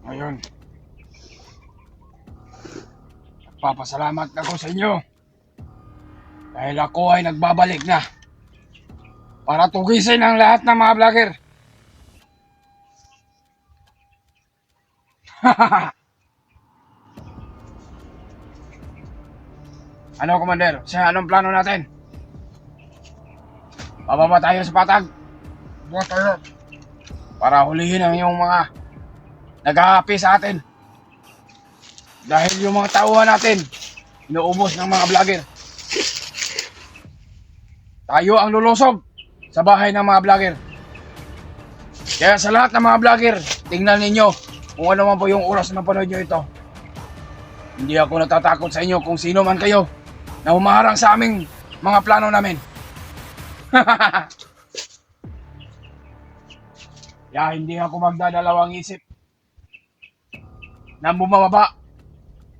Ngayon, nagpapasalamat ako sa inyo dahil ako ay nagbabalik na para tugisin ang lahat ng mga vlogger. Ano, Commander? Anong plano natin? Bababa tayo sa patag. Buhat tayo para hulihin ang yung mga nag-aapi sa atin. Dahil yung mga tauhan natin, inuubos ng mga vlogger. Tayo ang lulusog sa bahay ng mga vlogger. Kaya sa lahat ng mga vlogger, tingnan ninyo kung ano man po yung oras na panood nyo ito. Hindi ako natatakot sa inyo kung sino man kayo na humaharang sa aming mga plano namin. Kaya hindi ako magdadalawang isip na bumababa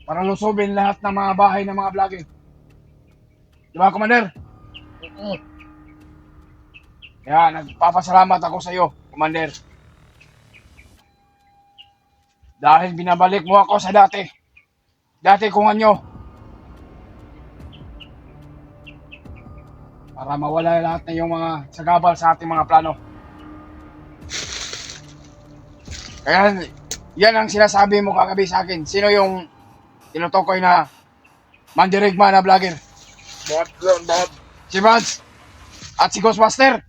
para lusubin lahat ng mga bahay ng mga vlogger. Diba, Commander? Kaya nagpapasalamat ako sa iyo, Commander. Dahil binabalik mo ako sa dati. Dati kung anyo. Para mawala lahat na yung mga sagabal sa ating mga plano. Kaya yan ang sinasabi mo kagabi sa akin. Sino yung tinutukoy na mandirigma na vlogger? Bakit? Si Vance at si Ghostbuster.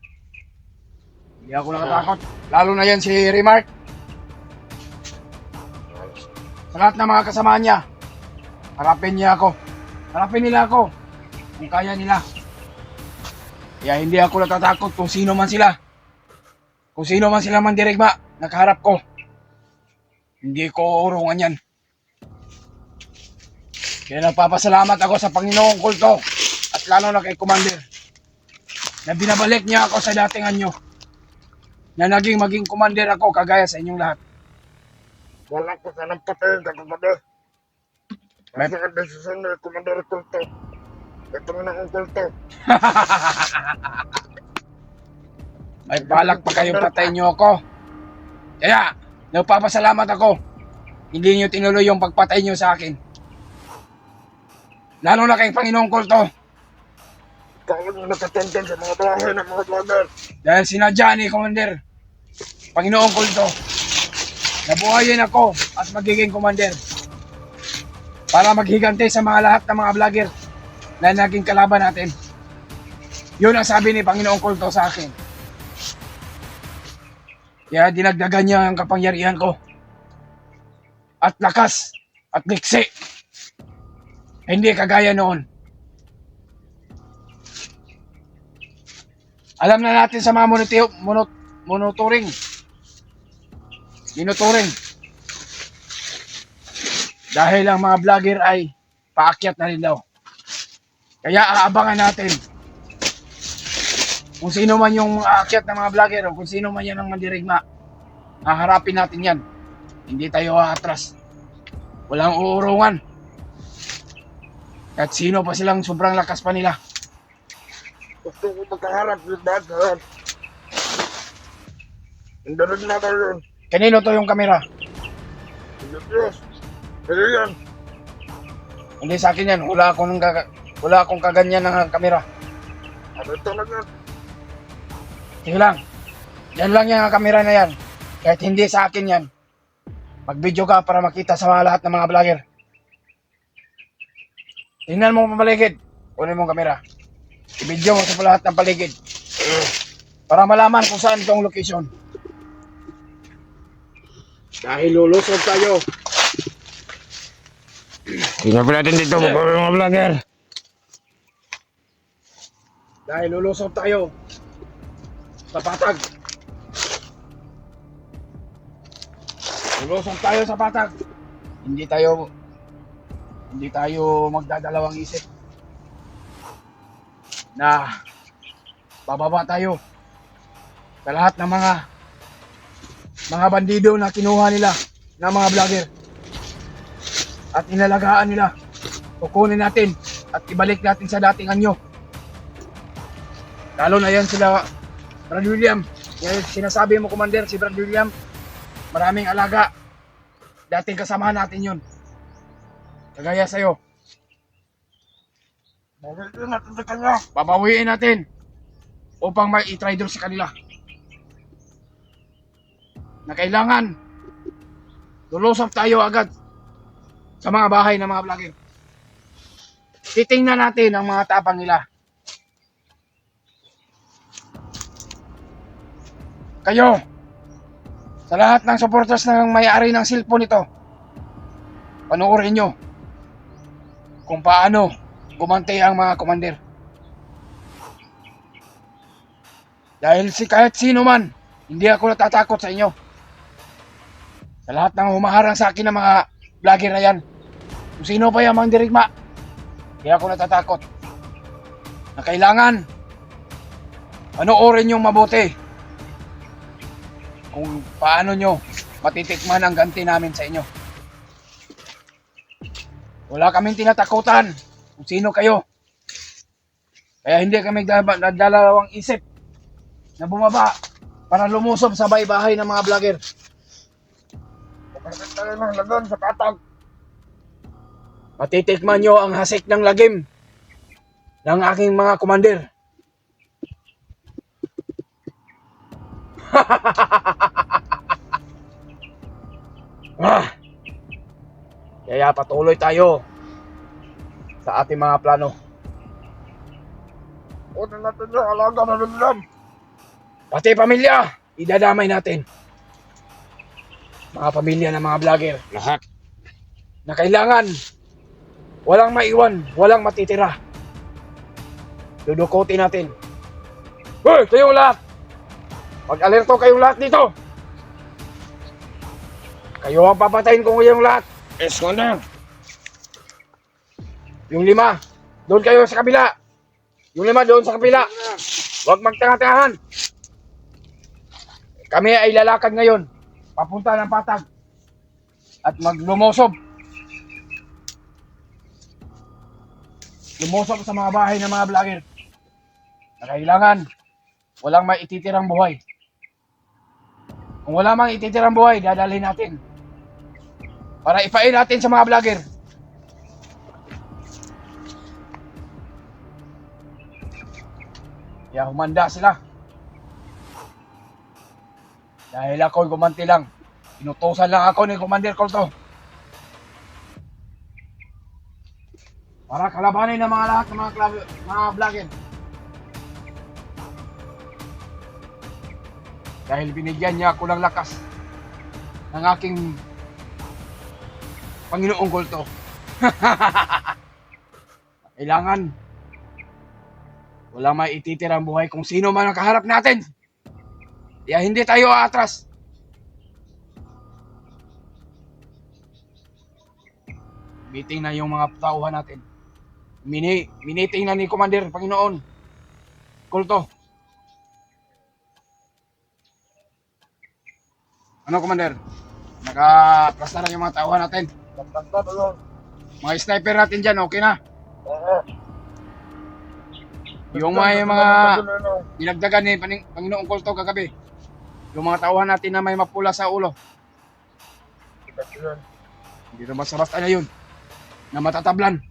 Hindi ako nakatakot. Lalo na yan si Remark. Sa lahat ng mga kasama niya, harapin niya ako. Harapin nila ako kung kaya nila. Kaya hindi ako natatakot kung sino man sila. Kung sino man sila mandirigma, nakaharap ko. Hindi ko urungan yan. Kaya nagpapasalamat ako sa Panginoong Kulto at lalo na kay Commander na binabalik niya ako sa dating anyo na maging commander ako kagaya sa inyong lahat. Wala ko sanang patayin ka, Commander. May mga desisyon ni Commander Kulto. Ito nga ng Kulto. May balak pa kayong patayin niyo ako. Kaya, nagpapasalamat ako. Hindi niyo tinuloy yung pagpatay niyo sa akin. Lalo na kay Panginoong Kulto. Ikaw yung nakatenten sa mga bahay ng mga vlogger. Dahil sinadya ni Commander, Panginoong Kulto, nabuhayin ako at magiging commander para maghiganti sa mga lahat ng mga vlogger na naging kalaban natin. Yun ang sabi ni Panginoong Kulto sa akin. Kaya dinagdagan niya ang kapangyarihan ko at lakas at liksi. Hindi kagaya noon. Alam na natin sa mga monitoring. Minuturing. Dahil ang mga vlogger ay paakyat na rin daw. Kaya aabangan natin kung sino man yung aakyat ng mga vlogger o kung sino man yan ang mandirigma. Haharapin natin yan. Hindi tayo aatras. Walang uurungan. At sino pa silang sobrang lakas pa nila. Gusto ko magkaharap yung daghan. Hindi rin na tayo. Kanino to yung kamera? Diyos. Kaya yan. Hindi sa akin yan. Wala akong kaganyan ng kamera. Ano ito na yan? Sige lang. Yan lang yung kamera na yan. Kahit hindi sa akin yan. Mag-video ka para makita sa mga lahat ng mga vlogger. Tingnan mo ang paligid. Kunin mo ang kamera. I-video mo sa lahat ng paligid. Para malaman kung saan itong location. Dahil lulusog tayo. Tingnan pa natin dito mga vlogger. Dahil lulusog tayo. Sa patag. Lulusog tayo sa patag. Hindi tayo magdadalawang isip na bababa tayo sa lahat ng mga bandido na kinuha nila ng mga vlogger at inalagaan nila. Kukunin natin at ibalik natin sa dating anyo. Lalo na yan sila Brad William. Yan sinasabi mo, Commander, si Brad William maraming alaga. dating kasamahan natin yun. Kagaya sa'yo. Bawiin natin sa kanya. Babawiin natin upang mai-traitor sa kanila. Na kailangan lulusap tayo agad sa mga bahay ng mga vlogger. Titingnan natin ang mga tapang nila. Kayo, sa lahat ng supporters ng may-ari ng cellphone ito, panoorin nyo kung paano gumante ang mga commander. Dahil kahit sino man, hindi ako natatakot sa inyo. Sa lahat ng humaharang sa akin ng mga vlogger na yan, kung sino pa yung mandirigma, hindi ako natatakot. Na kailangan, panoorin yung mabuti kung paano nyo matitikman ang ganti namin sa inyo. Wala kaming tinatakutan kung sino kayo. Kaya hindi kami nagdalawang isip na bumaba para lumusob sa bahay ng mga vlogger. Bakit tayo ng lagan sa patag? Matitikman nyo ang hasik ng lagim ng aking mga commander. Kaya patuloy tayo sa ating mga plano. Una natin yung alaga na lumlam. Pati pamilya, idadamay natin. Mga pamilya ng mga vlogger, lahat. Na kailangan, walang maiwan, walang matitira. Dudukutin natin. Hoy, kayong lahat! Mag-alerto kayong lahat dito! Kayo ang papatayin kung kayong lahat. Yes, Commander. Yung 5, doon kayo sa kabila. Yung 5 doon sa kabila. Huwag magtanga-tangahan. Kami ay lalakad ngayon. Papunta ng patag. At maglumusob. Lumusob sa mga bahay ng mga vlogger. Na kailangan, walang maititirang buhay. Kung wala mang ititirang buhay, dadalhin natin. Para ipain natin sa mga vlogger. Kaya humanda sila. Dahil ako'y gumanti lang. Inutusan lang ako ni Commander Colto. Para kalabanin ng mga lahat ng mga vlogger. Dahil binigyan niya ako ng lakas ng aking Panginoong Colto. Kailangan wala may ititirang buhay kung sino man ang kaharap natin. Kaya hindi tayo aatras. Meeting na yung mga tauhan natin. Miniting na ni Commander Panginoon Colto. Ano, Commander? Nakaplasta na yung mga tauhan natin. Pagtagta na yun. Mga sniper natin dyan, okay na. Oo. Yung mga dinagdagan ni Panginoong Colto kagabi. Yung mga tauhan natin na may mapula sa ulo. Hindi na basta-basta na yun. Na matatablan.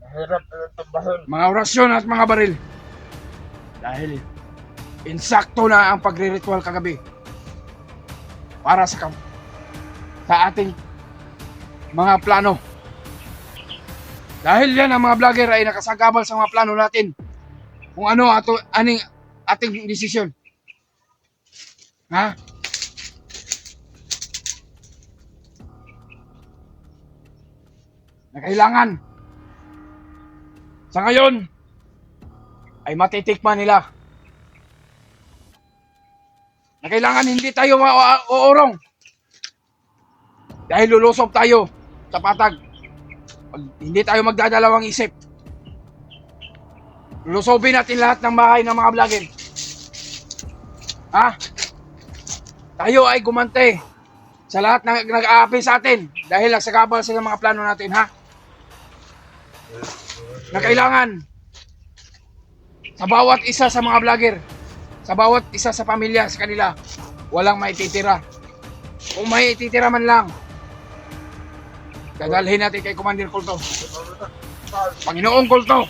Mahirap na yung tambahin. Mga orasyon at mga baril. Dahil insakto na ang pagre-ritual kagabi. Para sa ating mga plano. Dahil yan ang mga vlogger ay nakasagabal sa mga plano natin. Kung ano ating desisyon. Ha? Na kailangan sa ngayon ay matitikman nila. Na kailangan hindi tayo mauurong. Dahil lulusob tayo sa patag. Hindi tayo magdadalawang isip. Lulusobin natin lahat ng bahay ng mga vlogger. Ha? Tayo ay gumante sa lahat ng nag-aapi sa atin dahil nagsagabal sila mga plano natin, ha? Na kailangan sa bawat isa sa mga vlogger, sa bawat isa sa pamilya sa kanila, walang maititira. Kung may ititira man lang, Dadalhin natin kay Commander Kulto. Panginoong Kulto.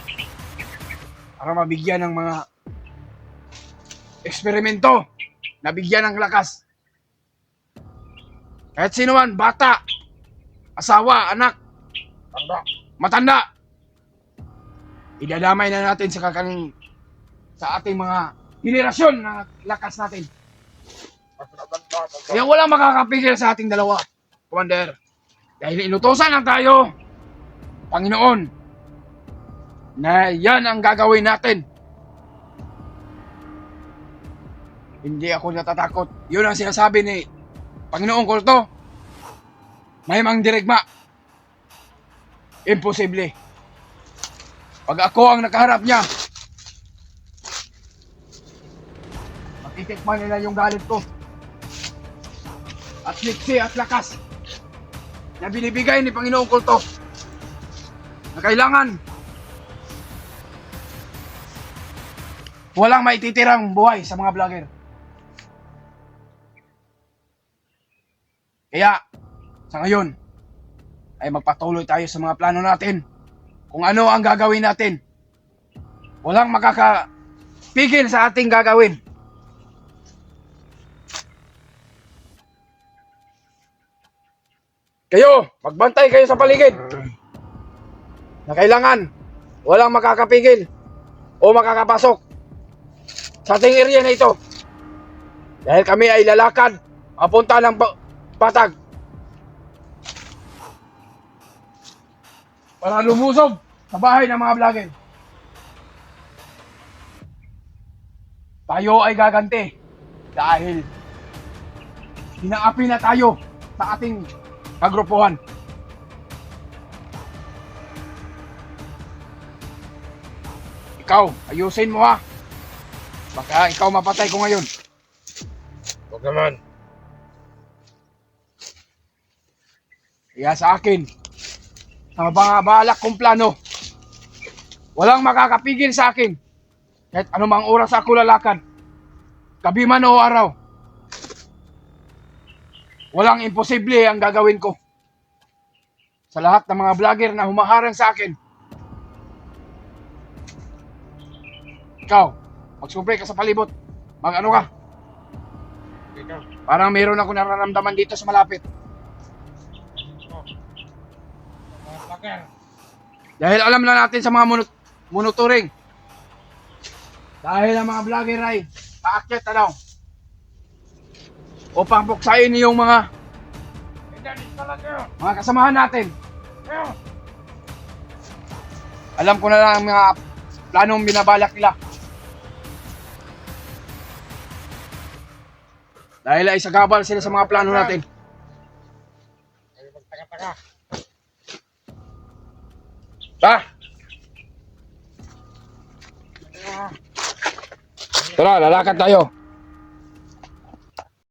Para mabigyan ng mga eksperimento. Nabigyan ng lakas. Kahit sino man, bata, asawa, anak, Tanda. matanda. Idadamay na natin sa ating mga henerasyon na lakas natin. Mas natanda. Kaya walang makakapigil sa ating dalawa, Commander. Dahil inutosan lang tayo, Panginoon, na yan ang gagawin natin. Hindi ako natatakot. Yun ang sinasabi ni Panginoong Kulto. May mang dirigma. Imposible. Pag ako ang nakaharap niya, matitikman nila yung galit ko. At liksi at lakas na binibigay ni Panginoong Kulto na kailangan walang maititirang buhay sa mga vlogger. Kaya, sa ngayon, ay magpatuloy tayo sa mga plano natin. Kung ano ang gagawin natin. Walang makakapigil sa ating gagawin. Kayo, magbantay kayo sa paligid. Na kailangan, walang makakapigil o makakapasok sa ating area na ito. Dahil kami ay lalakad papunta ng patag para lumusob sa bahay ng mga vlogger. Tayo ay gaganti dahil hinaapi na tayo sa ating kagrupuhan. Ikaw, ayusin mo ha. Baka ikaw mapatay ko ngayon. Huwag naman. Kaya sa akin, sa mga balak kong plano, walang makakapigil sa akin. Kahit anumang oras ako lalakad, gabi man o araw. Walang imposible ang gagawin ko. Sa lahat ng mga vlogger na humaharang sa akin. Ikaw, magsubre ka sa palibot. Mag-ano ka? Ikaw. Parang meron ako nararamdaman dito sa malapit. Dahil alam na natin sa mga monitoring. Dahil ang mga vlogger ay paakyat na daw. Upang buksain yung mga kasamahan natin. Alam ko na lang ang mga planong binabalak nila. Dahil ay sagabal sila sa mga plano natin. Ay, magtaka-taka. Tara, lalakad tayo.